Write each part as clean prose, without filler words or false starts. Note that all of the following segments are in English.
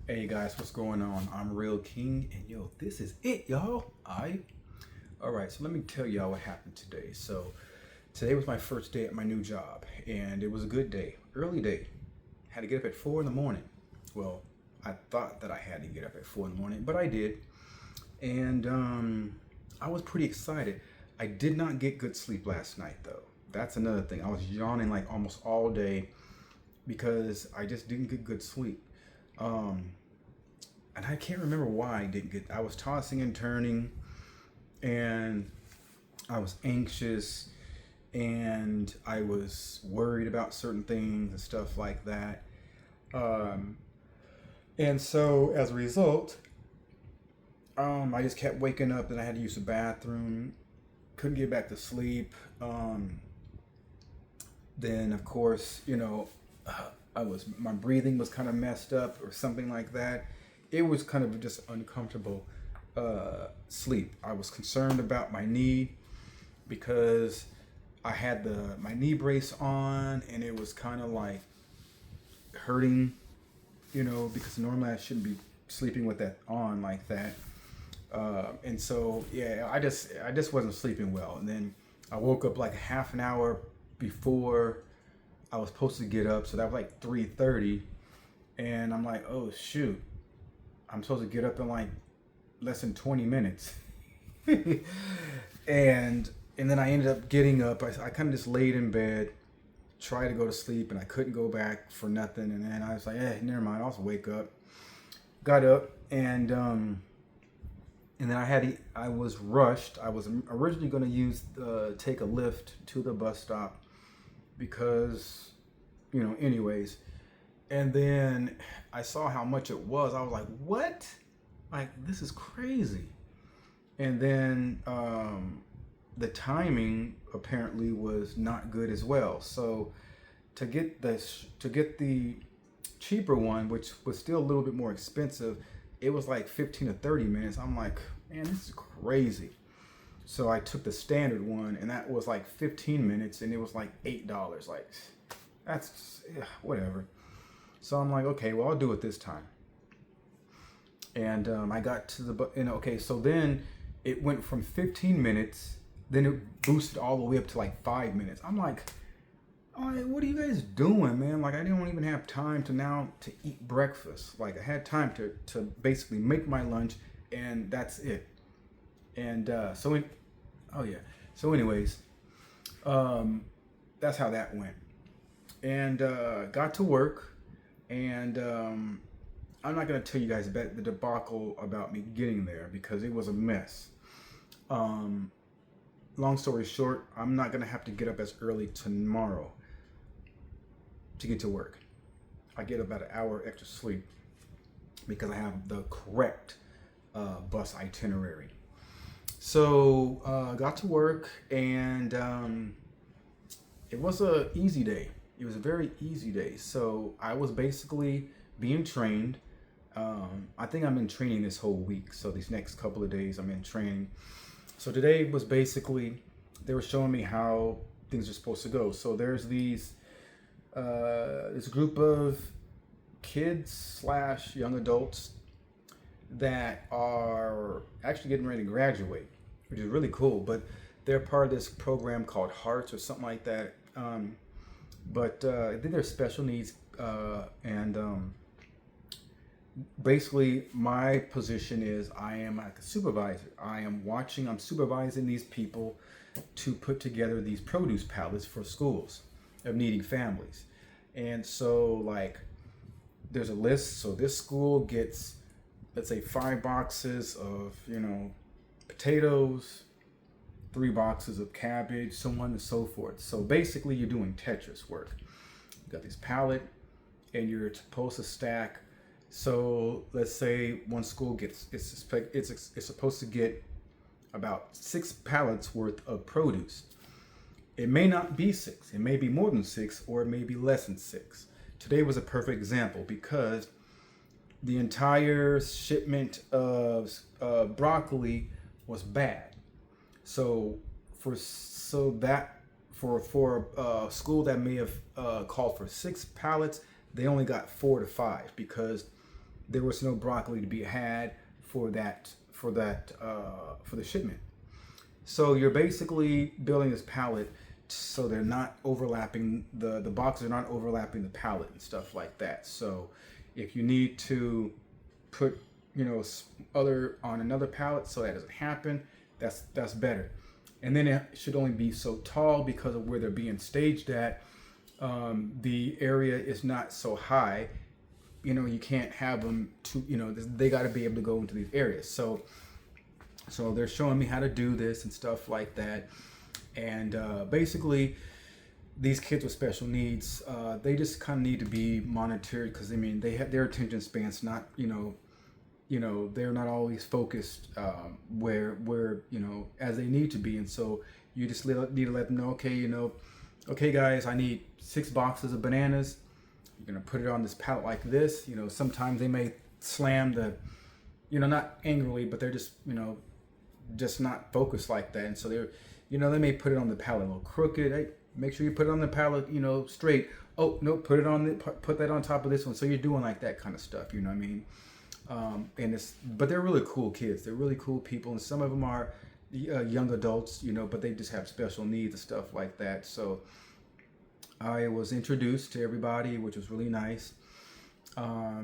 Hey guys, what's going on? I'm Real King, and yo, this is it, y'all. All right. So let me tell y'all what happened today. So today was my first day at my new job, and it was a good day, early day. Had to get up at 4 in the morning. Well, I thought that I had to get up at 4 in the morning, but I did, and I was pretty excited. I did not get good sleep last night, though. That's another thing. I was yawning like almost all day because I just didn't get good sleep. Um, and I can't remember why I didn't get. I was tossing and turning, and I was anxious, and I was worried about certain things and stuff like that. Um, and so as a result, I just kept waking up, and I had to use the bathroom. Couldn't get back to sleep. Then of course, I was my breathing was kind of messed up or something like that. It was kind of just uncomfortable sleep. I was concerned about my knee because I had the my knee brace on, and it was kind of like hurting, because normally I shouldn't be sleeping with that on like that. And so yeah, I just wasn't sleeping well. And then I woke up like half an hour before I was supposed to get up, so that was like 3:30, and I'm like, oh shoot, I'm supposed to get up in like less than 20 minutes. and and then I ended up getting up. I kind of just laid in bed, tried to go to sleep, and I couldn't go back for nothing. And then I was like, never mind, I'll just wake up. Got up, and then I was rushed. I was originally going to take a lift to the bus stop because, anyways. And then I saw how much it was. I was like, what? Like, this is crazy. And then the timing apparently was not good as well. So to get the cheaper one, which was still a little bit more expensive, it was like 15 to 30 minutes. I'm like, man, this is crazy. So I took the standard one, and that was like 15 minutes, and it was like $8. Like, that's whatever. So I'm like, okay, well, I'll do it this time. And I got to okay, so then it went from 15 minutes, then it boosted all the way up to like 5 minutes. I'm like, all right, what are you guys doing, man? Like, I didn't even have time to eat breakfast. Like, I had time to basically make my lunch, and that's it. And oh yeah. So anyways, that's how that went. And got to work, and I'm not gonna tell you guys about the debacle about me getting there because it was a mess. Um, Long story short, I'm not gonna have to get up as early tomorrow to get to work. I get about an hour extra sleep because I have the correct bus itinerary. So got to work, and it was a easy day. It was a very easy day. So I was basically being trained. I think I'm in training this whole week. So these next couple of days I'm in training. So today was basically they were showing me how things are supposed to go. So there's this group of kids slash young adults that are actually getting ready to graduate, which is really cool. But they're part of this program called Hearts or something like that. But I think they're special needs, and basically my position is I am like a supervisor. I'm supervising these people to put together these produce pallets for schools of needy families. And so like there's a list. So this school gets, let's say, 5 boxes of, potatoes, 3 boxes of cabbage, so on and so forth. So basically you're doing Tetris work. You got this pallet, and you're supposed to stack. So let's say one school gets it's supposed to get about 6 pallets worth of produce. It may not be 6. It may be more than 6, or it may be less than 6. Today was a perfect example because the entire shipment of broccoli was bad. So for a school that may have called for 6 pallets, they only got 4 to 5 because there was no broccoli to be had for the shipment. So you're basically building this pallet so they're not overlapping, the boxes are not overlapping the pallet and stuff like that. So if you need to put, other on another pallet so that doesn't happen, that's better. And then it should only be so tall because of where they're being staged at. The area is not so high. You can't have them they got to be able to go into these areas. So they're showing me how to do this and stuff like that. And basically, these kids with special needs, they just kind of need to be monitored because they have their attention spans not, they're not always focused where as they need to be. And so you just need to let them know, okay guys, I need 6 boxes of bananas. You're gonna put it on this pallet like this. Sometimes they may slam not angrily, but they're just not focused like that. And so they may put it on the pallet a little crooked. Hey, make sure you put it on the pallet, straight. Oh no, put that on top of this one. So you're doing like that kind of stuff. You know what I mean? But they're really cool kids. They're really cool people, and some of them are young adults, but they just have special needs and stuff like that. So I was introduced to everybody, which was really nice. I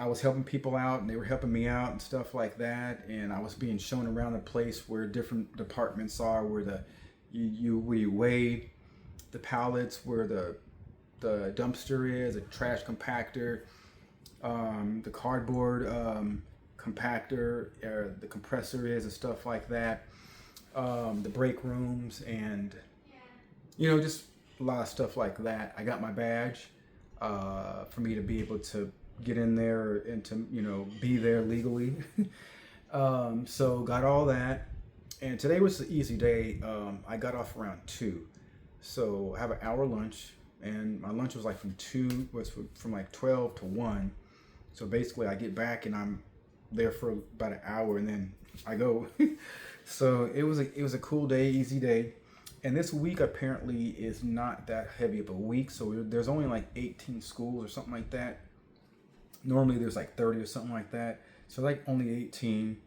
was helping people out, and they were helping me out and stuff like that. And I was being shown around the place where different departments are, where you weigh the pallets, where the dumpster is, a trash compactor, the cardboard compactor, the compressor is, and stuff like that. The break rooms, and just a lot of stuff like that. I got my badge for me to be able to get in there and to be there legally. So got all that, and today was an easy day. I got off around 2, so I have an hour lunch, and my lunch was like from like 12 to 1. So basically I get back and I'm there for about an hour, and then I go. So it was a cool day, easy day. And this week apparently is not that heavy of a week. So there's only like 18 schools or something like that. Normally there's like 30 or something like that. So like only 18.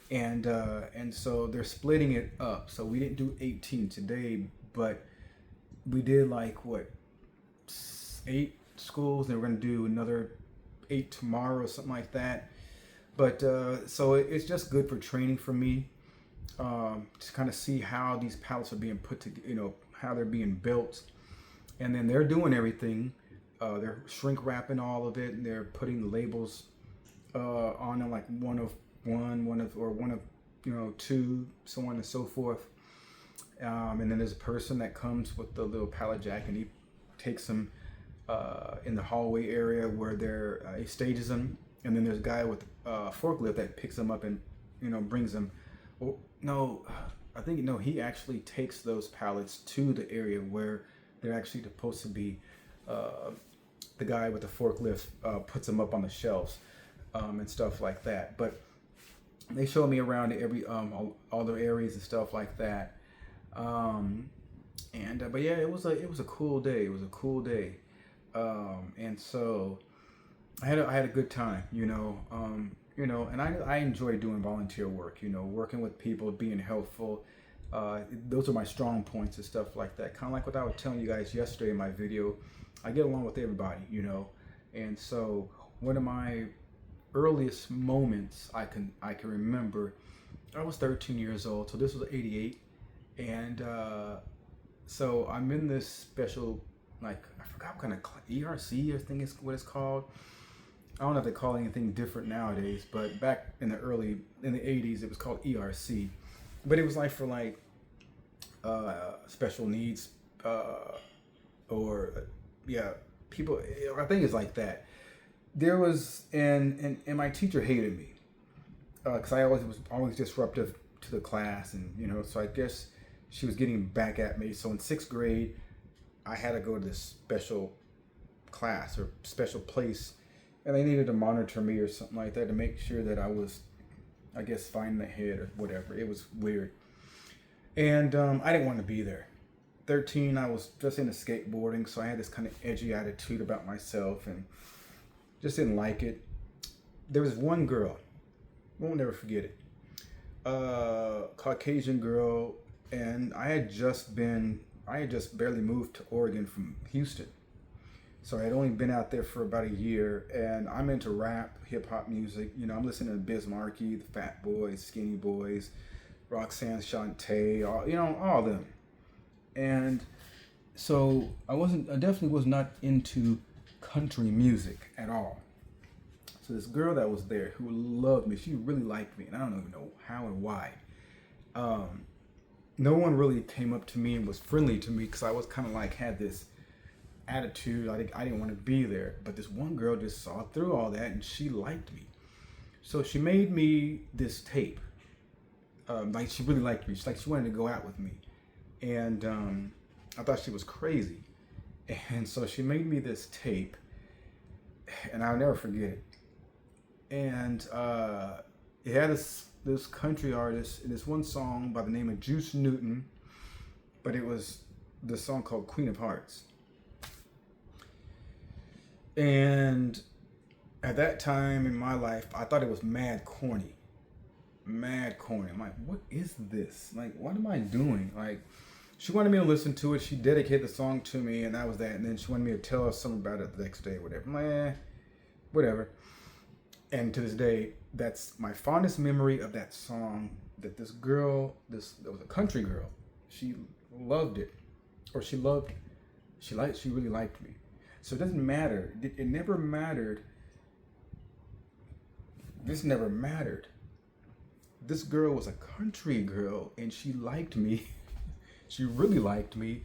And so they're splitting it up. So we didn't do 18 today, but we did like 8 schools, and we're going to do another 8 tomorrow or something like that. But so it's just good for training for me, to kind of see how these pallets are being put to, how they're being built. And then they're doing everything. They're shrink wrapping all of it, and they're putting the labels on them, like one of 2, so on and so forth. And then there's a person that comes with the little pallet jack, and he takes them in the hallway area where he stages them. And then there's a guy with a forklift that picks them up and brings them. He actually takes those pallets to the area where they're actually supposed to be. The guy with the forklift puts them up on the shelves and stuff like that. But they show me around every all the areas and stuff like that. But yeah, it was a cool day. It was a cool day. And so I had a good time, and I enjoy doing volunteer work, working with people, being helpful. Those are my strong points and stuff like that. Kind of like what I was telling you guys yesterday in my video. I get along with everybody, and so one of my earliest moments I can remember, I was 13 years old, so this was 88, and so I'm in this special, like, I forgot what kind of ERC, I think is what it's called. I don't know if they call anything different nowadays, but back in the 80s, it was called ERC. But it was like for special needs, people. I think it's like that. There was, and my teacher hated me because I was always disruptive to the class, and so I guess she was getting back at me. So in 6th grade, I had to go to this special class or special place, and they needed to monitor me or something like that to make sure that I was, I guess, fine in the head or whatever. It was weird. And I didn't want to be there 13, I was just into skateboarding, so I had this kind of edgy attitude about myself and just didn't like it. There was one girl, won't never forget it, Caucasian girl, and I had just barely moved to Oregon from Houston. So I had only been out there for about a year, and I'm into rap, hip hop music. You know, I'm listening to Biz Markie, the Fat Boys, Skinny Boys, Roxanne Shante, all of them. And so I definitely was not into country music at all. So this girl that was there who loved me, she really liked me, and I don't even know how and why. No one really came up to me and was friendly to me because I was kind of like had this attitude. I didn't want to be there, but this one girl just saw through all that and she liked me. So she made me this tape. Like she really liked me. She wanted to go out with me, and I thought she was crazy. And so she made me this tape, and I'll never forget it. And it had this country artist in this one song by the name of Juice Newton, but it was the song called Queen of Hearts. And at that time in my life, I thought it was mad corny. Mad corny. I'm like, what is this? Like, what am I doing? Like, she wanted me to listen to it. She dedicated the song to me, and that was that. And then she wanted me to tell her something about it the next day or whatever. I'm like, whatever. And to this day, that's my fondest memory of that song, that this girl, that was a country girl, she loved it. Or she really liked me. So it doesn't matter. It never mattered. This never mattered. This girl was a country girl, and she liked me. She really liked me,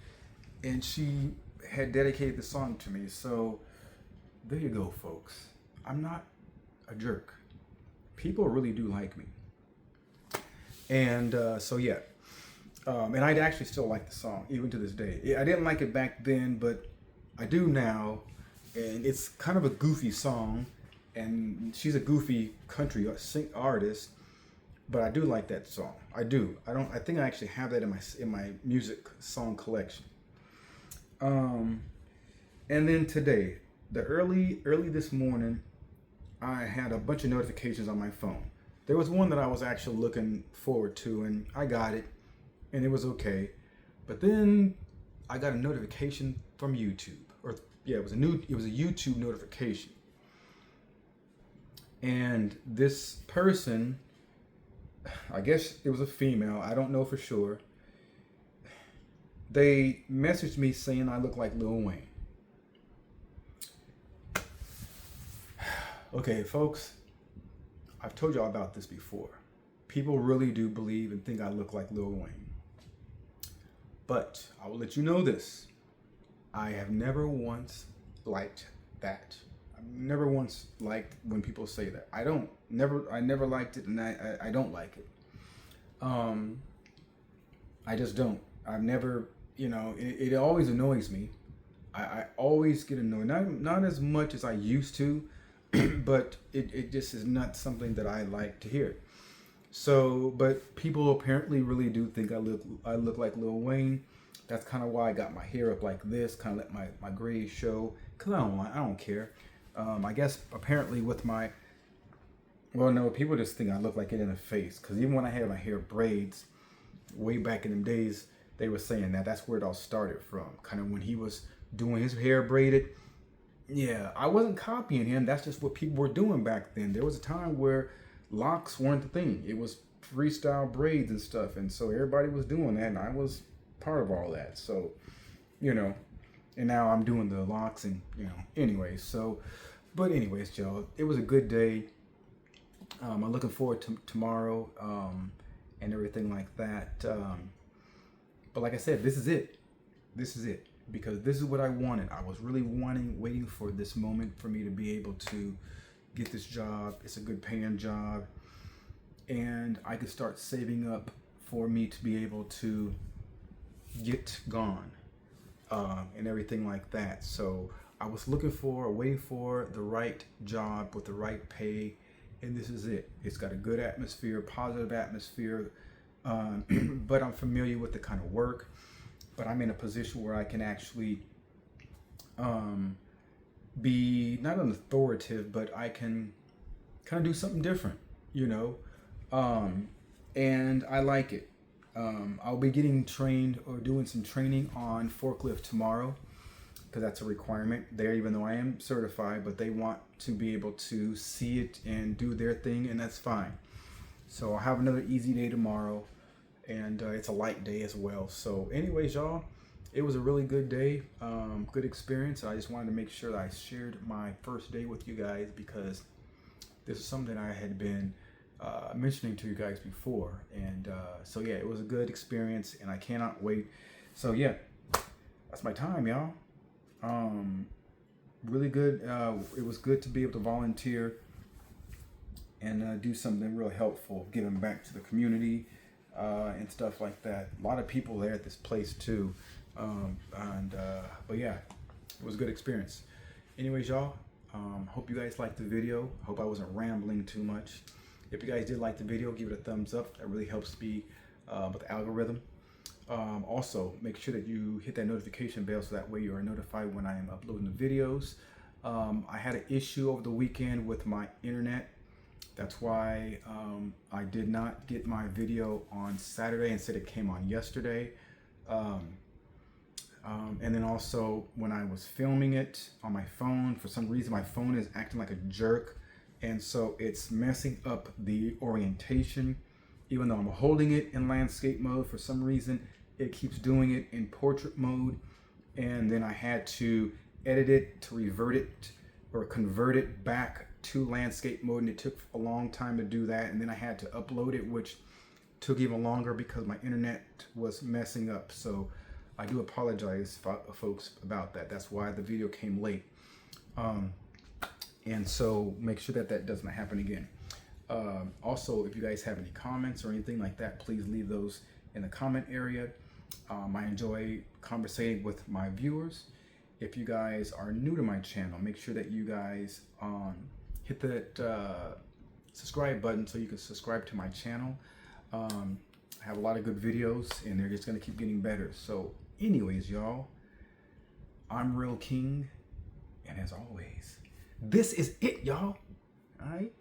and she had dedicated the song to me. So there you go, folks. I'm not a jerk. People really do like me. And so yeah. And I actually still like the song, even to this day. I didn't like it back then, but I do now. And it's kind of a goofy song, and she's a goofy country artist, but I do like that song. I do. I think I actually have that in my music song collection. And then today, the early this morning, I had a bunch of notifications on my phone. There was one that I was actually looking forward to, and I got it, and it was okay. But then I got a notification from YouTube, it was a YouTube notification. And this person, I guess it was a female, I don't know for sure. They messaged me saying I look like Lil Wayne. Okay, folks, I've told y'all about this before. People really do believe and think I look like Lil Wayne. But I will let you know this. I have never once liked that. I've never once liked when people say that. I never liked it, and I don't like it. I just don't. I've never, it always annoys me. I always get annoyed. Not as much as I used to, but it just is not something that I like to hear. So, but people apparently really do think I look like Lil Wayne. That's kind of why I got my hair up like this, kind of let my grays show, because I don't care. I guess apparently with people just think I look like it in the face, because even when I had my hair braids, way back in them days, they were saying that's where it all started from, kind of when he was doing his hair braided. Yeah, I wasn't copying him, that's just what people were doing back then. There was a time where locks weren't the thing. It was freestyle braids and stuff, and so everybody was doing that, and I was part of all that. So, and now I'm doing the locks, and anyways. So, but anyways, Joe, it was a good day. I'm looking forward to tomorrow, and everything like that. But like I said, this is it, because this is what I wanted. I was really waiting for this moment for me to be able to get this job. It's a good paying job, and I could start saving up for me to be able to get gone, and everything like that. So I was waiting for the right job with the right pay, and this is it. It's got a good atmosphere, positive atmosphere, but I'm familiar with the kind of work. but I'm in a position where I can actually be not an authoritative, but I can kind of do something different, you know, and I like it. I'll be getting trained or doing some training on forklift tomorrow because that's a requirement there, even though I am certified, but they want to be able to see it and do their thing, and that's fine. So I'll have another easy day tomorrow, and it's a light day as well. So anyways, y'all, it was a really good day, good experience. I just wanted to make sure that I shared my first day with you guys because this is something I had been mentioning to you guys before. And so yeah, it was a good experience and I cannot wait. So yeah, that's my time, y'all. Really good. It was good to be able to volunteer and do something real helpful, giving back to the community and stuff like that. A lot of people there at this place too. But yeah, it was a good experience. Anyways, y'all, hope you guys liked the video. Hope I wasn't rambling too much. If you guys did like the video, give it a thumbs up. That really helps me with the algorithm. Also, make sure that you hit that notification bell so that way you are notified when I am uploading the videos. I had an issue over the weekend with my internet. That's why I did not get my video on Saturday. Instead, it came on yesterday. And then also when I was filming it on my phone, for some reason my phone is acting like a jerk, and so it's messing up the orientation. Even though I'm holding it in landscape mode, for some reason it keeps doing it in portrait mode, and then I had to edit it to revert it or convert it back to landscape mode, and it took a long time to do that. And then I had to upload it, which took even longer because my internet was messing up. So I do apologize, folks, about that. That's why the video came late. And so make sure that that doesn't happen again. Also, if you guys have any comments or anything like that, please leave those in the comment area. I enjoy conversating with my viewers. If you guys are new to my channel, make sure that you guys hit that subscribe button so you can subscribe to my channel. I have a lot of good videos and they're just going to keep getting better. So anyways, y'all, I'm Ri'LL King, and as always, this is it, y'all. All right.